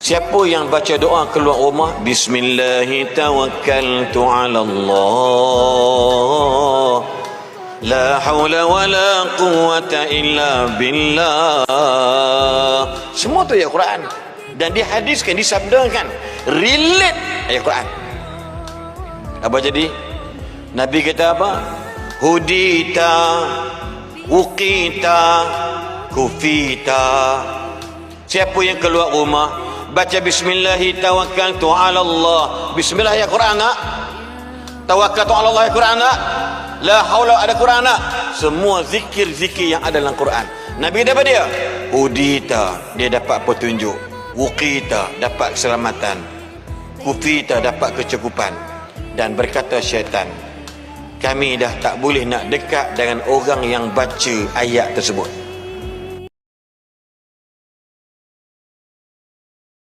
Siapa yang baca doa keluar rumah, Bismillahirrahmanirrahim, la haula wala quwwata illa billah. Semua tu ayat Quran. Dan dihadiskan, disabdakan, relate ayat Quran. Apa jadi? Nabi kata apa? Hudita, wuqita, kufita. Siapa yang keluar rumah baca bismillahi tawakkaltu ala Allah. Bismillah ayat Quran tak? Tawakkaltu ala Allah ayat Quran tak? La haula ada Quran tak? Semua zikir-zikir yang ada dalam Quran. Nabi dapat dia. Hudita, dia dapat petunjuk. Wuqita, dapat keselamatan. Kufita, dapat kecukupan. Dan berkata syaitan, kami dah tak boleh nak dekat dengan orang yang baca ayat tersebut.